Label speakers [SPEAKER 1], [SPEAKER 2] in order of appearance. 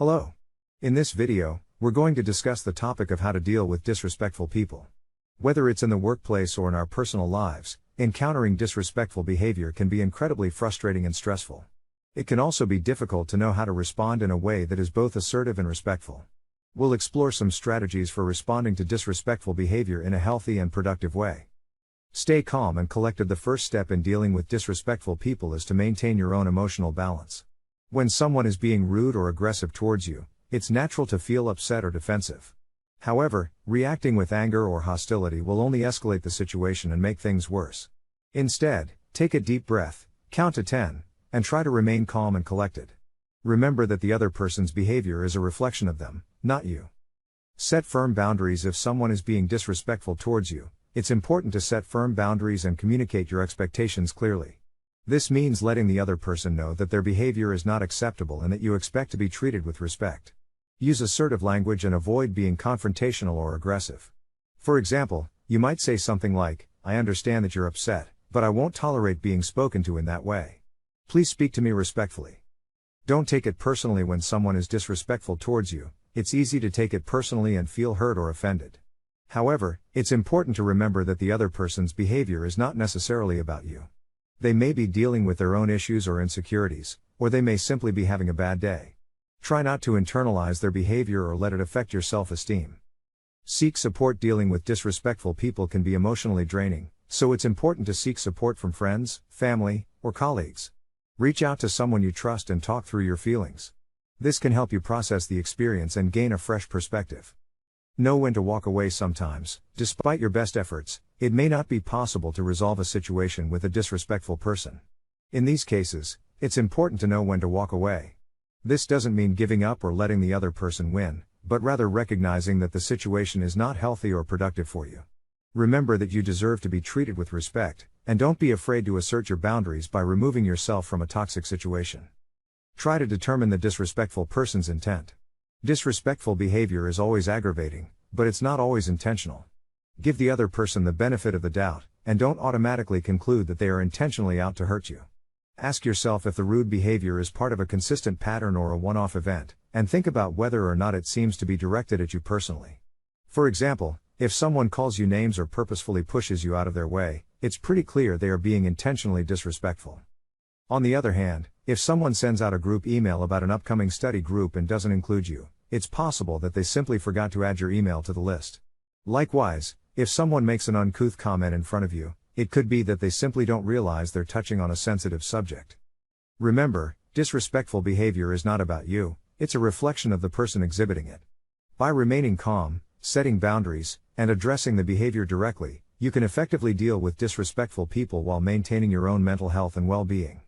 [SPEAKER 1] Hello. In this video, we're going to discuss the topic of how to deal with disrespectful people. Whether it's in the workplace or in our personal lives, encountering disrespectful behavior can be incredibly frustrating and stressful. It can also be difficult to know how to respond in a way that is both assertive and respectful. We'll explore some strategies for responding to disrespectful behavior in a healthy and productive way. Stay calm and collected. The first step in dealing with disrespectful people is to maintain your own emotional balance. When someone is being rude or aggressive towards you, it's natural to feel upset or defensive. However, reacting with anger or hostility will only escalate the situation and make things worse. Instead, take a deep breath, count to 10, and try to remain calm and collected. Remember that the other person's behavior is a reflection of them, not you. Set firm boundaries. If someone is being disrespectful towards you, it's important to set firm boundaries and communicate your expectations clearly. This means letting the other person know that their behavior is not acceptable and that you expect to be treated with respect. Use assertive language and avoid being confrontational or aggressive. For example, you might say something like, "I understand that you're upset, but I won't tolerate being spoken to in that way. Please speak to me respectfully." Don't take it personally when someone is disrespectful towards you. It's easy to take it personally and feel hurt or offended. However, it's important to remember that the other person's behavior is not necessarily about you. They may be dealing with their own issues or insecurities, or they may simply be having a bad day. Try not to internalize their behavior or let it affect your self-esteem. Seek support. Dealing with disrespectful people can be emotionally draining, so it's important to seek support from friends, family, or colleagues. Reach out to someone you trust and talk through your feelings. This can help you process the experience and gain a fresh perspective. Know when to walk away. Sometimes, despite your best efforts, it may not be possible to resolve a situation with a disrespectful person. In these cases, it's important to know when to walk away. This doesn't mean giving up or letting the other person win, but rather recognizing that the situation is not healthy or productive for you. Remember that you deserve to be treated with respect, and don't be afraid to assert your boundaries by removing yourself from a toxic situation. Try to determine the disrespectful person's intent. Disrespectful behavior is always aggravating, but it's not always intentional. Give the other person the benefit of the doubt, and don't automatically conclude that they are intentionally out to hurt you. Ask yourself if the rude behavior is part of a consistent pattern or a one-off event, and think about whether or not it seems to be directed at you personally. For example, if someone calls you names or purposefully pushes you out of their way, it's pretty clear they are being intentionally disrespectful. On the other hand, if someone sends out a group email about an upcoming study group and doesn't include you, it's possible that they simply forgot to add your email to the list. Likewise, if someone makes an uncouth comment in front of you, it could be that they simply don't realize they're touching on a sensitive subject. Remember, disrespectful behavior is not about you, it's a reflection of the person exhibiting it. By remaining calm, setting boundaries, and addressing the behavior directly, you can effectively deal with disrespectful people while maintaining your own mental health and well-being.